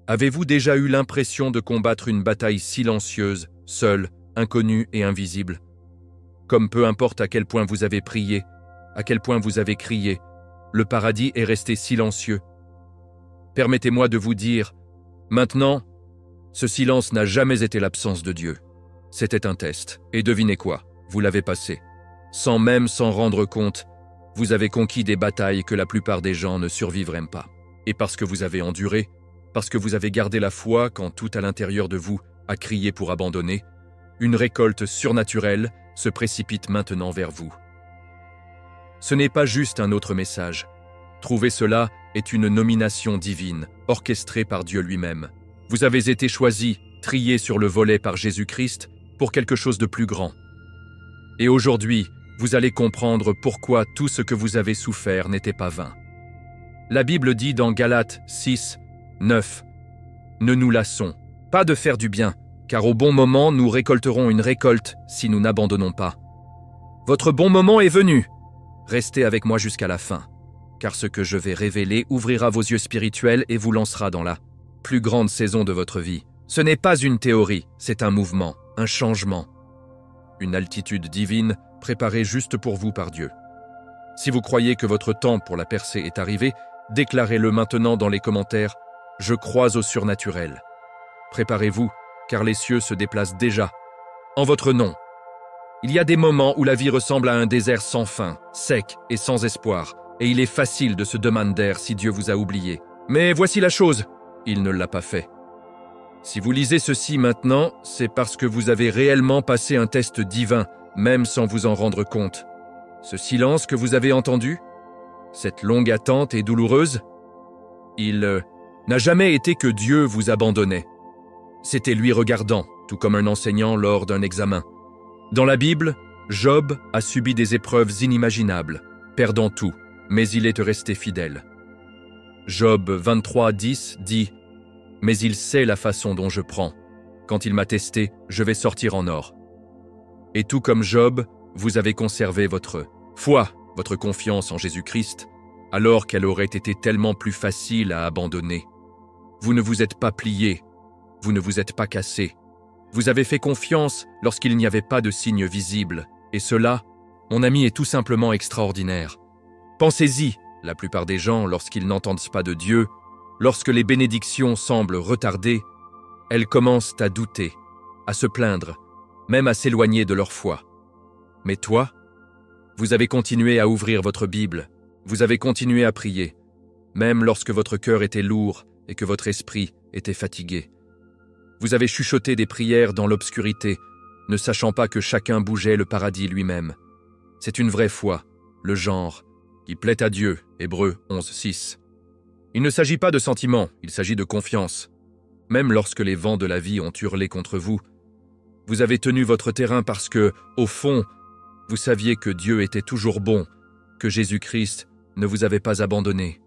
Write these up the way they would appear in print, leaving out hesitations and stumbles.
Avez-vous déjà eu l'impression de combattre une bataille silencieuse, seule, inconnue et invisible? Comme peu importe à quel point vous avez prié, à quel point vous avez crié, le paradis est resté silencieux. Permettez-moi de vous dire, maintenant, ce silence n'a jamais été l'absence de Dieu. C'était un test, et devinez quoi, vous l'avez passé. Sans même s'en rendre compte, vous avez conquis des batailles que la plupart des gens ne survivraient pas. Et parce que vous avez enduré, parce que vous avez gardé la foi quand tout à l'intérieur de vous a crié pour abandonner, une récolte surnaturelle se précipite maintenant vers vous. Ce n'est pas juste un autre message. Trouver cela est une nomination divine, orchestrée par Dieu lui-même. Vous avez été choisi, trié sur le volet par Jésus-Christ pour quelque chose de plus grand. Et aujourd'hui, vous allez comprendre pourquoi tout ce que vous avez souffert n'était pas vain. La Bible dit dans Galates 6, 9, « Ne nous lassons pas de faire du bien, car au bon moment nous récolterons une récolte si nous n'abandonnons pas. Votre bon moment est venu. Restez avec moi jusqu'à la fin, car ce que je vais révéler ouvrira vos yeux spirituels et vous lancera dans la plus grande saison de votre vie. Ce n'est pas une théorie, c'est un mouvement, un changement, une altitude divine préparée juste pour vous par Dieu. Si vous croyez que votre temps pour la percée est arrivé, déclarez-le maintenant dans les commentaires « Je crois au surnaturel ». Préparez-vous, car les cieux se déplacent déjà. En votre nom. Il y a des moments où la vie ressemble à un désert sans fin, sec et sans espoir, et il est facile de se demander si Dieu vous a oublié. Mais voici la chose, il ne l'a pas fait. Si vous lisez ceci maintenant, c'est parce que vous avez réellement passé un test divin, même sans vous en rendre compte. Ce silence que vous avez entendu, cette longue attente et douloureuse, il n'a jamais été que Dieu vous abandonnait. C'était lui regardant, tout comme un enseignant lors d'un examen. Dans la Bible, Job a subi des épreuves inimaginables, perdant tout, mais il est resté fidèle. Job 23:10 dit « Mais il sait la façon dont je prends. Quand il m'a testé, je vais sortir en or. » Et tout comme Job, vous avez conservé votre foi, votre confiance en Jésus-Christ, alors qu'elle aurait été tellement plus facile à abandonner. Vous ne vous êtes pas plié, vous ne vous êtes pas cassé. Vous avez fait confiance lorsqu'il n'y avait pas de signe visible. Et cela, mon ami, est tout simplement extraordinaire. Pensez-y, la plupart des gens, lorsqu'ils n'entendent pas de Dieu, lorsque les bénédictions semblent retardées, elles commencent à douter, à se plaindre, même à s'éloigner de leur foi. Mais toi, vous avez continué à ouvrir votre Bible, vous avez continué à prier, même lorsque votre cœur était lourd et que votre esprit était fatigué. Vous avez chuchoté des prières dans l'obscurité, ne sachant pas que chacun bougeait le paradis lui-même. C'est une vraie foi, le genre, qui plaît à Dieu, Hébreux 11:6. Il ne s'agit pas de sentiments, il s'agit de confiance. Même lorsque les vents de la vie ont hurlé contre vous, vous avez tenu votre terrain parce que, au fond, vous saviez que Dieu était toujours bon, que Jésus-Christ ne vous avait pas abandonné.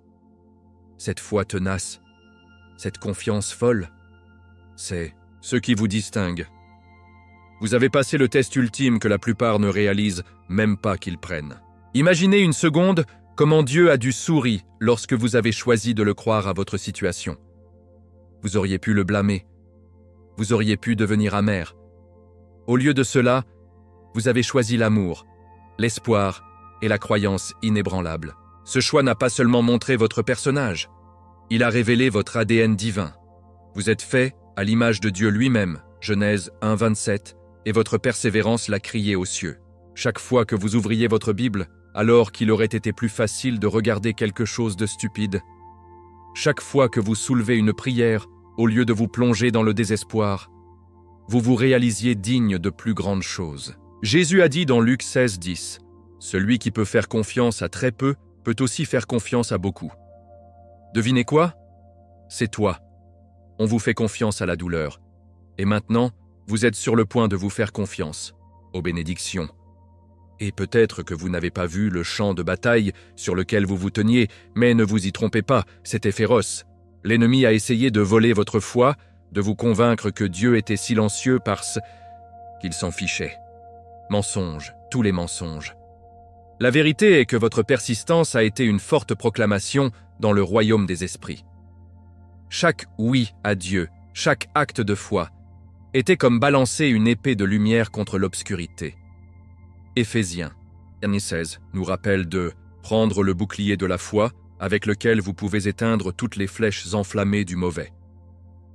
Cette foi tenace, cette confiance folle, c'est ce qui vous distingue. Vous avez passé le test ultime que la plupart ne réalisent même pas qu'ils prennent. Imaginez une seconde comment Dieu a dû sourire lorsque vous avez choisi de le croire à votre situation. Vous auriez pu le blâmer. Vous auriez pu devenir amer. Au lieu de cela, vous avez choisi l'amour, l'espoir et la croyance inébranlable. Ce choix n'a pas seulement montré votre personnage, il a révélé votre ADN divin. Vous êtes fait à l'image de Dieu lui-même, Genèse 1:27, et votre persévérance l'a crié aux cieux. Chaque fois que vous ouvriez votre Bible, alors qu'il aurait été plus facile de regarder quelque chose de stupide, chaque fois que vous soulevez une prière, au lieu de vous plonger dans le désespoir, vous vous réalisiez digne de plus grandes choses. Jésus a dit dans Luc 16:10, « Celui qui peut faire confiance à très peu peut aussi faire confiance à beaucoup. » Devinez quoi? C'est toi. On vous fait confiance à la douleur. Et maintenant, vous êtes sur le point de vous faire confiance aux bénédictions. Et peut-être que vous n'avez pas vu le champ de bataille sur lequel vous vous teniez, mais ne vous y trompez pas, c'était féroce. L'ennemi a essayé de voler votre foi, de vous convaincre que Dieu était silencieux parce qu'il s'en fichait. Mensonges, tous les mensonges. La vérité est que votre persistance a été une forte proclamation dans le royaume des esprits. chaque oui à Dieu, chaque acte de foi, était comme balancer une épée de lumière contre l'obscurité. Éphésiens 16 nous rappelle de prendre le bouclier de la foi avec lequel vous pouvez éteindre toutes les flèches enflammées du mauvais.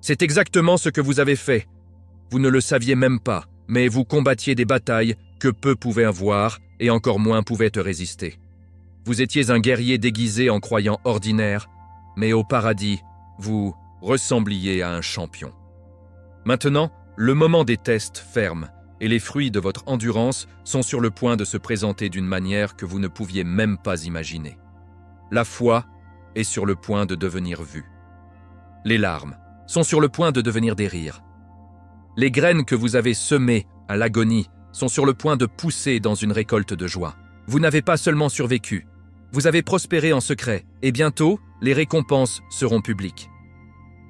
C'est exactement ce que vous avez fait. Vous ne le saviez même pas, mais vous combattiez des batailles que peu pouvaient avoir et encore moins pouvaient te résister. Vous étiez un guerrier déguisé en croyant ordinaire, mais au paradis, vous ressembliez à un champion. Maintenant, le moment des tests ferme et les fruits de votre endurance sont sur le point de se présenter d'une manière que vous ne pouviez même pas imaginer. La foi est sur le point de devenir vue. Les larmes sont sur le point de devenir des rires. Les graines que vous avez semées à l'agonie sont sur le point de pousser dans une récolte de joie. Vous n'avez pas seulement survécu, vous avez prospéré en secret et bientôt, les récompenses seront publiques.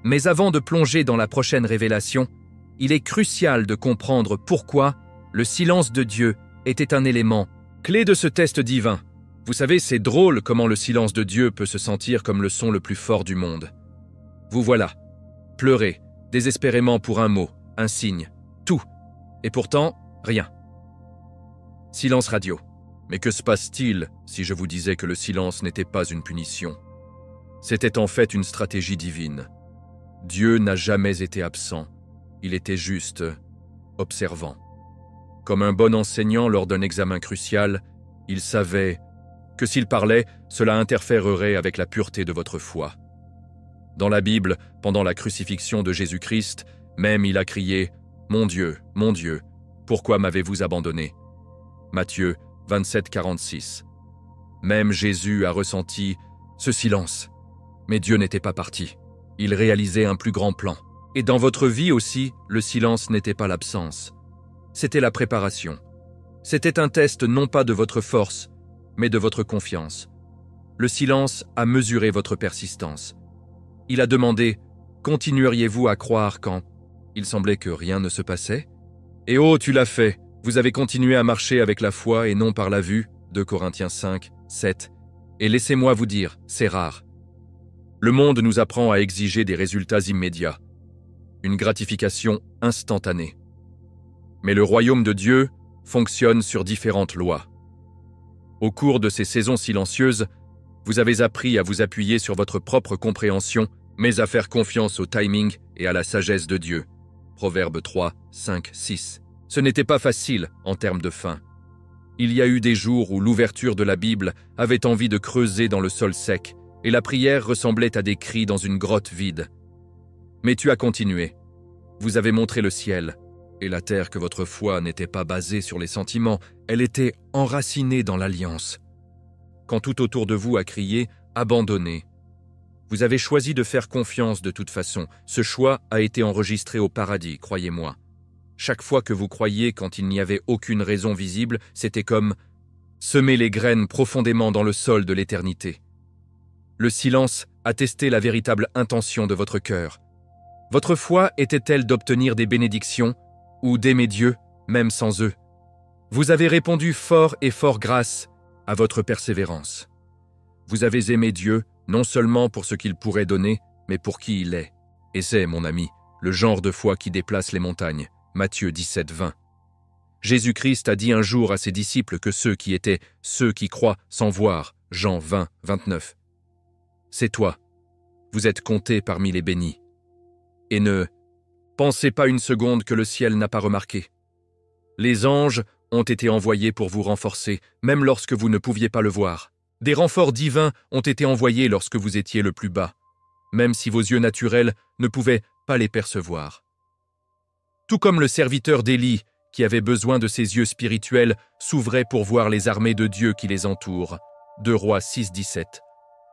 Mais avant de plonger dans la prochaine révélation, il est crucial de comprendre pourquoi le silence de Dieu était un élément clé de ce test divin. Vous savez, c'est drôle comment le silence de Dieu peut se sentir comme le son le plus fort du monde. Vous voilà, pleurez, désespérément pour un mot, un signe, tout. Et pourtant, rien. Silence radio. Mais que se passe-t-il si je vous disais que le silence n'était pas une punition? C'était en fait une stratégie divine. Dieu n'a jamais été absent. Il était juste observant. Comme un bon enseignant lors d'un examen crucial, il savait que s'il parlait, cela interférerait avec la pureté de votre foi. Dans la Bible, pendant la crucifixion de Jésus-Christ, même il a crié « Mon Dieu, pourquoi m'avez-vous abandonné ?» Matthieu 27, 46. Même Jésus a ressenti ce silence. Mais Dieu n'était pas parti. Il réalisait un plus grand plan. Et dans votre vie aussi, le silence n'était pas l'absence. C'était la préparation. C'était un test non pas de votre force, mais de votre confiance. Le silence a mesuré votre persistance. Il a demandé « Continueriez-vous à croire quand il semblait que rien ne se passait ?» Et oh, tu l'as fait. Vous avez continué à marcher avec la foi et non par la vue, 2 Corinthiens 5, 7. Et laissez-moi vous dire, c'est rare. Le monde nous apprend à exiger des résultats immédiats, une gratification instantanée. Mais le royaume de Dieu fonctionne sur différentes lois. Au cours de ces saisons silencieuses, vous avez appris à vous appuyer sur votre propre compréhension, mais à faire confiance au timing et à la sagesse de Dieu. Proverbe 3, 5, 6. Ce n'était pas facile en termes de faim. Il y a eu des jours où l'ouverture de la Bible avait envie de creuser dans le sol sec et la prière ressemblait à des cris dans une grotte vide. Mais tu as continué. Vous avez montré le ciel et la terre que votre foi n'était pas basée sur les sentiments, elle était enracinée dans l'alliance. Quand tout autour de vous a crié « abandonnez », vous avez choisi de faire confiance de toute façon. Ce choix a été enregistré au paradis, croyez-moi. Chaque fois que vous croyiez quand il n'y avait aucune raison visible, c'était comme semer les graines profondément dans le sol de l'éternité. Le silence attestait la véritable intention de votre cœur. Votre foi était-elle d'obtenir des bénédictions ou d'aimer Dieu, même sans eux? Vous avez répondu fort et fort grâce à votre persévérance. Vous avez aimé Dieu non seulement pour ce qu'il pourrait donner, mais pour qui il est. Et c'est, mon ami, le genre de foi qui déplace les montagnes. Matthieu 17, 20. Jésus-Christ a dit un jour à ses disciples que ceux qui étaient ceux qui croient sans voir, Jean 20, 29. C'est toi, vous êtes compté parmi les bénis. Et ne pensez pas une seconde que le ciel n'a pas remarqué. Les anges ont été envoyés pour vous renforcer, même lorsque vous ne pouviez pas le voir. Des renforts divins ont été envoyés lorsque vous étiez le plus bas, même si vos yeux naturels ne pouvaient pas les percevoir. Tout comme le serviteur d'Élie, qui avait besoin de ses yeux spirituels, s'ouvrait pour voir les armées de Dieu qui les entourent. 2 Rois 6, 17.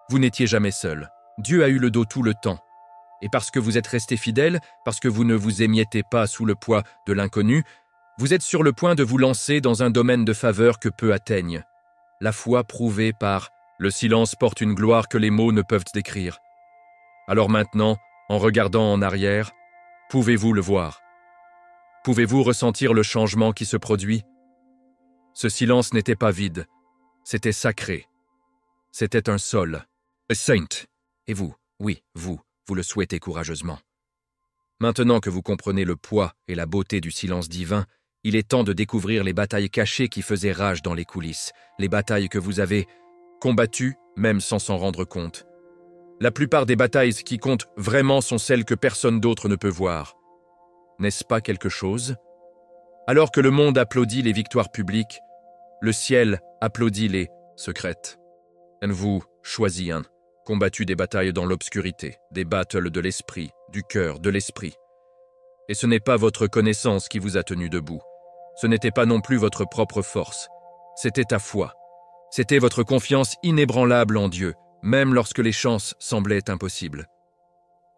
Vous n'étiez jamais seul. Dieu a eu le dos tout le temps. Et parce que vous êtes resté fidèle, parce que vous ne vous émiettez pas sous le poids de l'inconnu, vous êtes sur le point de vous lancer dans un domaine de faveur que peu atteignent. La foi prouvée par « le silence porte une gloire que les mots ne peuvent décrire ». Alors maintenant, en regardant en arrière, pouvez-vous le voir? Pouvez-vous ressentir le changement qui se produit? Ce silence n'était pas vide, c'était sacré. C'était un sol. A saint. Et vous, oui, vous, vous le souhaitez courageusement. Maintenant que vous comprenez le poids et la beauté du silence divin, il est temps de découvrir les batailles cachées qui faisaient rage dans les coulisses, les batailles que vous avez combattues même sans s'en rendre compte. La plupart des batailles qui comptent vraiment sont celles que personne d'autre ne peut voir. N'est-ce pas quelque chose? Alors que le monde applaudit les victoires publiques, le ciel applaudit les secrètes. Vous choisit combattu des batailles dans l'obscurité, des battles de l'esprit, du cœur, de l'esprit. Et ce n'est pas votre connaissance qui vous a tenu debout. Ce n'était pas non plus votre propre force. C'était ta foi. C'était votre confiance inébranlable en Dieu, même lorsque les chances semblaient impossibles.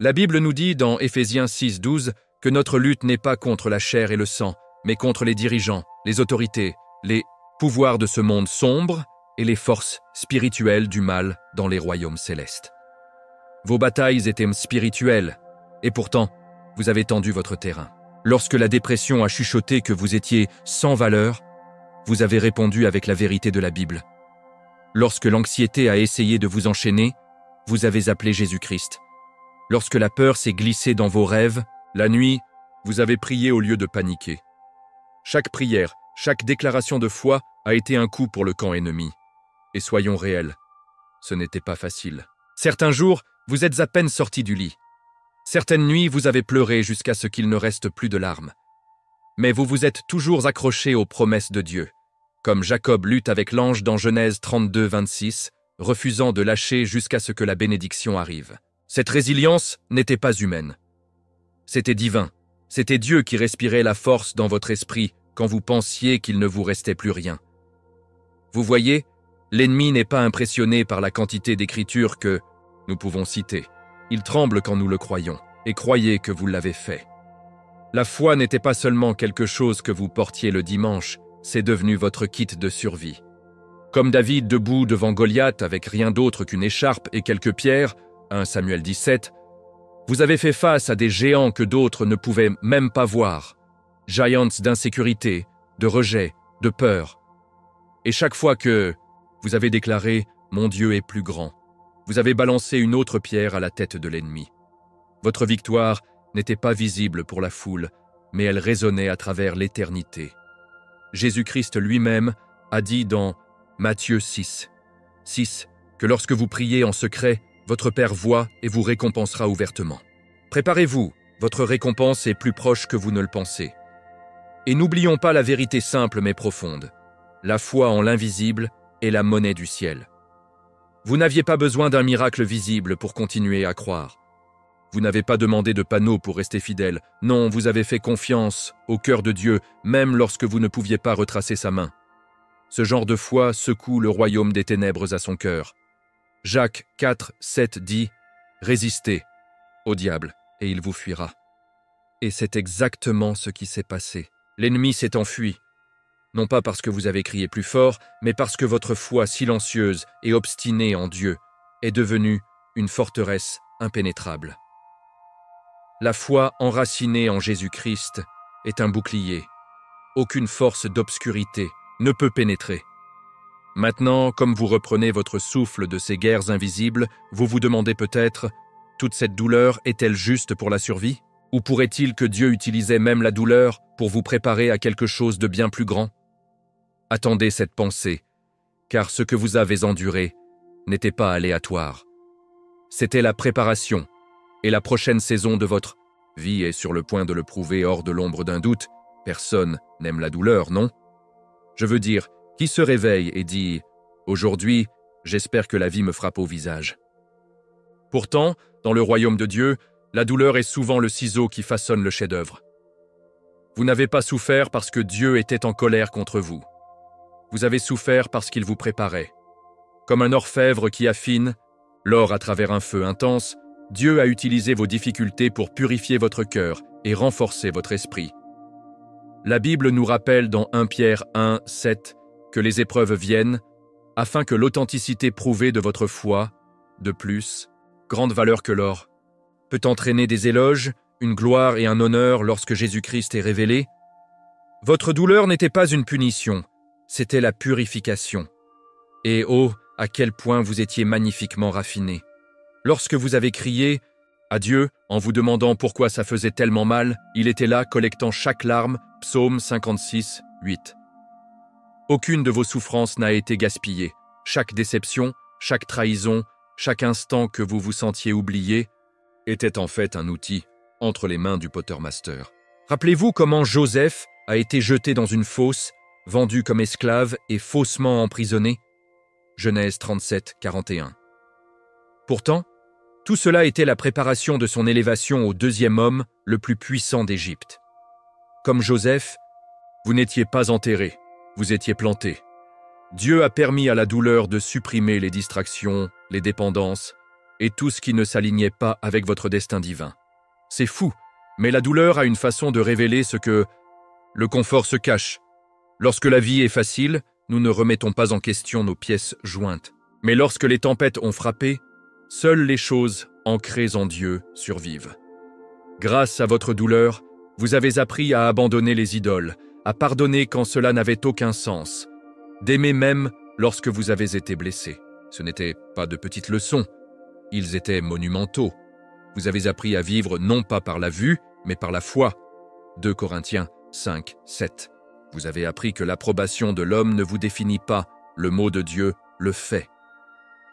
La Bible nous dit dans Éphésiens 6:12 que notre lutte n'est pas contre la chair et le sang, mais contre les dirigeants, les autorités, les pouvoirs de ce monde sombre et les forces spirituelles du mal dans les royaumes célestes. Vos batailles étaient spirituelles, et pourtant, vous avez tendu votre terrain. Lorsque la dépression a chuchoté que vous étiez sans valeur, vous avez répondu avec la vérité de la Bible. Lorsque l'anxiété a essayé de vous enchaîner, vous avez appelé Jésus-Christ. Lorsque la peur s'est glissée dans vos rêves, la nuit, vous avez prié au lieu de paniquer. Chaque prière, chaque déclaration de foi a été un coup pour le camp ennemi. Et soyons réels, ce n'était pas facile. Certains jours, vous êtes à peine sortis du lit. Certaines nuits, vous avez pleuré jusqu'à ce qu'il ne reste plus de larmes. Mais vous vous êtes toujours accrochés aux promesses de Dieu, comme Jacob lutte avec l'ange dans Genèse 32:26, refusant de lâcher jusqu'à ce que la bénédiction arrive. Cette résilience n'était pas humaine. C'était divin. C'était Dieu qui respirait la force dans votre esprit quand vous pensiez qu'il ne vous restait plus rien. Vous voyez, l'ennemi n'est pas impressionné par la quantité d'écritures que nous pouvons citer. Il tremble quand nous le croyons, et croyez que vous l'avez fait. La foi n'était pas seulement quelque chose que vous portiez le dimanche, c'est devenu votre kit de survie. Comme David debout devant Goliath avec rien d'autre qu'une écharpe et quelques pierres, 1 Samuel 17, vous avez fait face à des géants que d'autres ne pouvaient même pas voir. Giants d'insécurité, de rejet, de peur. Et chaque fois que vous avez déclaré « Mon Dieu est plus grand », vous avez balancé une autre pierre à la tête de l'ennemi. Votre victoire n'était pas visible pour la foule, mais elle résonnait à travers l'éternité. Jésus-Christ lui-même a dit dans Matthieu 6 que lorsque vous priez en secret, votre Père voit et vous récompensera ouvertement. Préparez-vous, votre récompense est plus proche que vous ne le pensez. Et n'oublions pas la vérité simple mais profonde. La foi en l'invisible est la monnaie du ciel. Vous n'aviez pas besoin d'un miracle visible pour continuer à croire. Vous n'avez pas demandé de panneau pour rester fidèle. Non, vous avez fait confiance au cœur de Dieu, même lorsque vous ne pouviez pas retracer sa main. Ce genre de foi secoue le royaume des ténèbres à son cœur. Jacques 4:7 dit « Résistez au diable, et il vous fuira. » Et c'est exactement ce qui s'est passé. L'ennemi s'est enfui. Non pas parce que vous avez crié plus fort, mais parce que votre foi silencieuse et obstinée en Dieu est devenue une forteresse impénétrable. La foi enracinée en Jésus-Christ est un bouclier. Aucune force d'obscurité ne peut pénétrer. Maintenant, comme vous reprenez votre souffle de ces guerres invisibles, vous vous demandez peut-être, toute cette douleur est-elle juste pour la survie? Ou pourrait-il que Dieu utilisait même la douleur pour vous préparer à quelque chose de bien plus grand? Attendez cette pensée, car ce que vous avez enduré n'était pas aléatoire. C'était la préparation, et la prochaine saison de votre vie est sur le point de le prouver hors de l'ombre d'un doute. Personne n'aime la douleur, non? Je veux dire, qui se réveille et dit « Aujourd'hui, j'espère que la vie me frappe au visage ». Pourtant, dans le royaume de Dieu, la douleur est souvent le ciseau qui façonne le chef-d'œuvre. Vous n'avez pas souffert parce que Dieu était en colère contre vous. Vous avez souffert parce qu'il vous préparait. Comme un orfèvre qui affine l'or à travers un feu intense, Dieu a utilisé vos difficultés pour purifier votre cœur et renforcer votre esprit. La Bible nous rappelle dans 1 Pierre 1:7 que les épreuves viennent afin que l'authenticité prouvée de votre foi, de plus, grande valeur que l'or, peut entraîner des éloges, une gloire et un honneur lorsque Jésus-Christ est révélé. Votre douleur n'était pas une punition, c'était la purification. Et oh, à quel point vous étiez magnifiquement raffiné. Lorsque vous avez crié À Dieu, en vous demandant pourquoi ça faisait tellement mal, il était là, collectant chaque larme, Psaume 56, 8. Aucune de vos souffrances n'a été gaspillée. Chaque déception, chaque trahison, chaque instant que vous vous sentiez oublié, était en fait un outil entre les mains du Pottermaster. Rappelez-vous comment Joseph a été jeté dans une fosse, vendu comme esclave et faussement emprisonné. Genèse 37, 41. Pourtant, tout cela était la préparation de son élévation au deuxième homme le plus puissant d'Égypte. Comme Joseph, vous n'étiez pas enterré, vous étiez planté. Dieu a permis à la douleur de supprimer les distractions, les dépendances et tout ce qui ne s'alignait pas avec votre destin divin. C'est fou, mais la douleur a une façon de révéler ce que le confort se cache. Lorsque la vie est facile, nous ne remettons pas en question nos pièces jointes. Mais lorsque les tempêtes ont frappé, seules les choses ancrées en Dieu survivent. Grâce à votre douleur, vous avez appris à abandonner les idoles, à pardonner quand cela n'avait aucun sens, d'aimer même lorsque vous avez été blessé. Ce n'étaient pas de petites leçons, ils étaient monumentaux. Vous avez appris à vivre non pas par la vue, mais par la foi. 2 Corinthiens 5, 7. Vous avez appris que l'approbation de l'homme ne vous définit pas, le mot de Dieu le fait.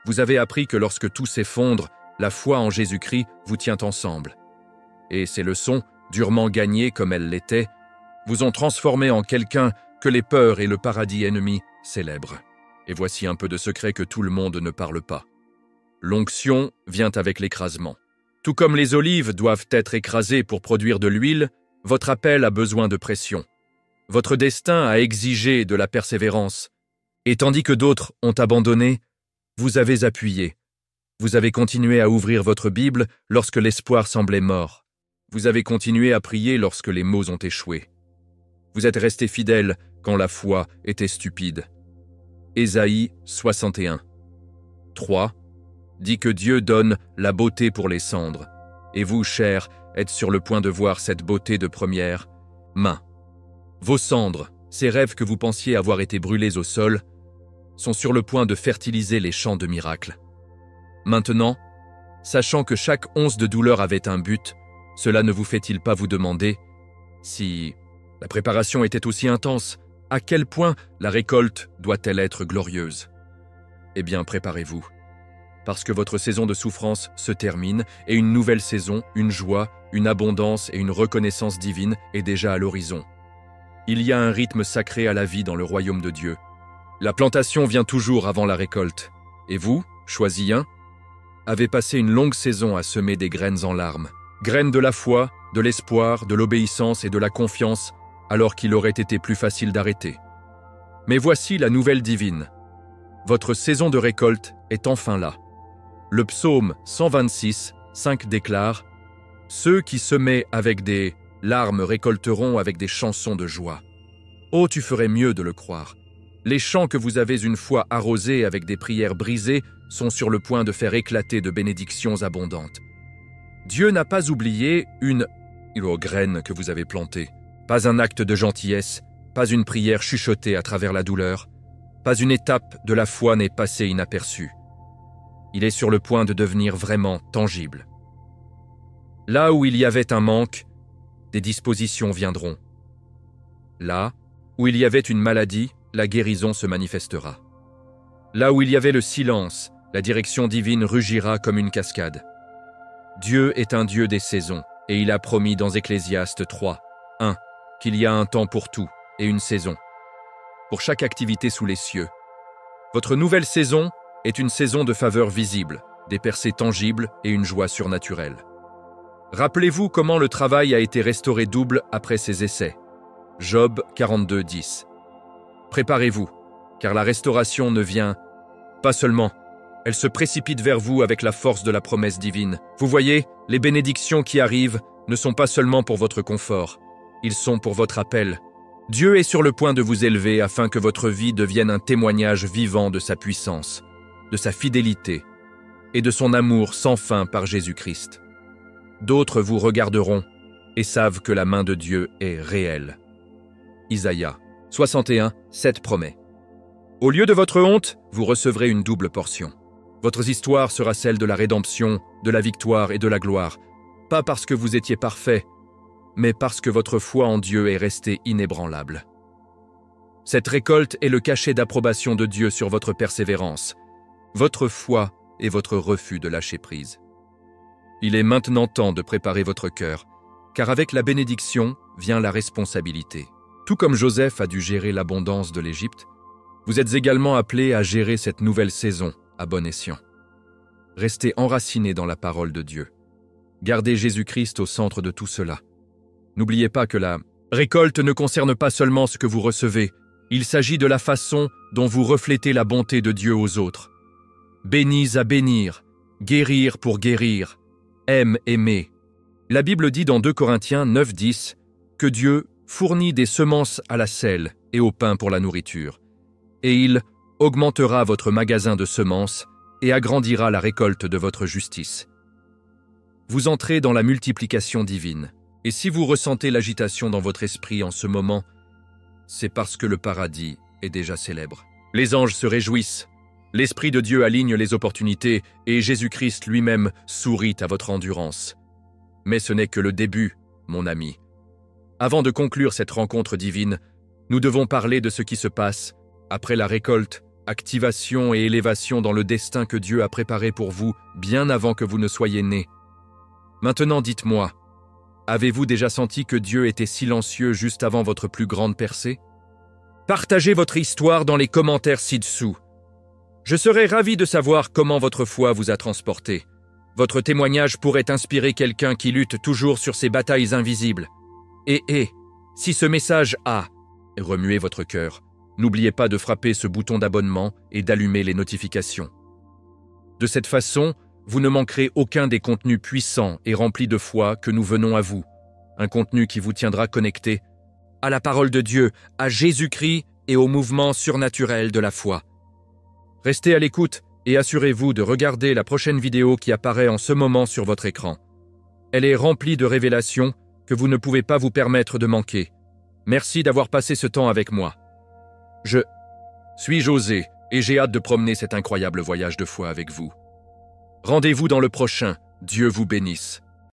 Vous avez appris que lorsque tout s'effondre, la foi en Jésus-Christ vous tient ensemble. Et ces leçons, durement gagnées comme elles l'étaient, vous ont transformé en quelqu'un que les peurs et le paradis ennemi célèbrent. Et voici un peu de secret que tout le monde ne parle pas. L'onction vient avec l'écrasement. Tout comme les olives doivent être écrasées pour produire de l'huile, votre appel a besoin de pression. Votre destin a exigé de la persévérance. Et tandis que d'autres ont abandonné, vous avez appuyé. Vous avez continué à ouvrir votre Bible lorsque l'espoir semblait mort. Vous avez continué à prier lorsque les mots ont échoué. Vous êtes resté fidèle quand la foi était stupide. Ésaïe 61. 3. Dit que Dieu donne la beauté pour les cendres, et vous, chers, êtes sur le point de voir cette beauté de première main. Vos cendres, ces rêves que vous pensiez avoir été brûlés au sol, sont sur le point de fertiliser les champs de miracles. Maintenant, sachant que chaque once de douleur avait un but, cela ne vous fait-il pas vous demander si la préparation était aussi intense, à quel point la récolte doit-elle être glorieuse? Eh bien, préparez-vous. Parce que votre saison de souffrance se termine et une nouvelle saison, une joie, une abondance et une reconnaissance divine est déjà à l'horizon. Il y a un rythme sacré à la vie dans le royaume de Dieu. La plantation vient toujours avant la récolte. Et vous, choisis un, avez passé une longue saison à semer des graines en larmes. Graines de la foi, de l'espoir, de l'obéissance et de la confiance, alors qu'il aurait été plus facile d'arrêter. Mais voici la nouvelle divine. Votre saison de récolte est enfin là. Le psaume 126, 5 déclare « Ceux qui semaient avec des larmes récolteront avec des chansons de joie. » Oh, tu ferais mieux de le croire. Les champs que vous avez une fois arrosés avec des prières brisées sont sur le point de faire éclater de bénédictions abondantes. Dieu n'a pas oublié une graine que vous avez plantée. Pas un acte de gentillesse, pas une prière chuchotée à travers la douleur, pas une étape de la foi n'est passée inaperçue. Il est sur le point de devenir vraiment tangible. Là où il y avait un manque, des dispositions viendront. Là où il y avait une maladie, la guérison se manifestera. Là où il y avait le silence, la direction divine rugira comme une cascade. Dieu est un Dieu des saisons, et il a promis dans Ecclésiaste 3, 1, qu'il y a un temps pour tout et une saison. Pour chaque activité sous les cieux. Votre nouvelle saison est une saison de faveur visible, des percées tangibles et une joie surnaturelle. Rappelez-vous comment le travail a été restauré double après ses essais. Job 42, 10. Préparez-vous, car la restauration ne vient pas seulement, elle se précipite vers vous avec la force de la promesse divine. Vous voyez, les bénédictions qui arrivent ne sont pas seulement pour votre confort, ils sont pour votre appel. Dieu est sur le point de vous élever afin que votre vie devienne un témoignage vivant de sa puissance, de sa fidélité et de son amour sans fin par Jésus-Christ. D'autres vous regarderont et savent que la main de Dieu est réelle. Isaïe 61, 7 promet. Au lieu de votre honte, vous recevrez une double portion. Votre histoire sera celle de la rédemption, de la victoire et de la gloire, pas parce que vous étiez parfait, mais parce que votre foi en Dieu est restée inébranlable. Cette récolte est le cachet d'approbation de Dieu sur votre persévérance, votre foi et votre refus de lâcher prise. Il est maintenant temps de préparer votre cœur, car avec la bénédiction vient la responsabilité. Tout comme Joseph a dû gérer l'abondance de l'Égypte, vous êtes également appelés à gérer cette nouvelle saison à bon escient. Restez enracinés dans la parole de Dieu. Gardez Jésus-Christ au centre de tout cela. N'oubliez pas que la récolte ne concerne pas seulement ce que vous recevez, il s'agit de la façon dont vous reflétez la bonté de Dieu aux autres. Bénis à bénir, guérir pour guérir, aime aimer. La Bible dit dans 2 Corinthiens 9:10 que Dieu fournit des semences à la sêle et au pain pour la nourriture, et il augmentera votre magasin de semences et agrandira la récolte de votre justice. Vous entrez dans la multiplication divine, et si vous ressentez l'agitation dans votre esprit en ce moment, c'est parce que le paradis est déjà célèbre. Les anges se réjouissent, l'Esprit de Dieu aligne les opportunités et Jésus-Christ lui-même sourit à votre endurance. Mais ce n'est que le début, mon ami. Avant de conclure cette rencontre divine, nous devons parler de ce qui se passe après la récolte, activation et élévation dans le destin que Dieu a préparé pour vous bien avant que vous ne soyez nés. Maintenant dites-moi, avez-vous déjà senti que Dieu était silencieux juste avant votre plus grande percée? Partagez votre histoire dans les commentaires ci-dessous. Je serais ravi de savoir comment votre foi vous a transporté. Votre témoignage pourrait inspirer quelqu'un qui lutte toujours sur ces batailles invisibles. Et si ce message a remué votre cœur, n'oubliez pas de frapper ce bouton d'abonnement et d'allumer les notifications. De cette façon, vous ne manquerez aucun des contenus puissants et remplis de foi que nous venons à vous. Un contenu qui vous tiendra connecté à la parole de Dieu, à Jésus-Christ et au mouvement surnaturel de la foi. Restez à l'écoute et assurez-vous de regarder la prochaine vidéo qui apparaît en ce moment sur votre écran. Elle est remplie de révélations que vous ne pouvez pas vous permettre de manquer. Merci d'avoir passé ce temps avec moi. Je suis José et j'ai hâte de promener cet incroyable voyage de foi avec vous. Rendez-vous dans le prochain. Dieu vous bénisse.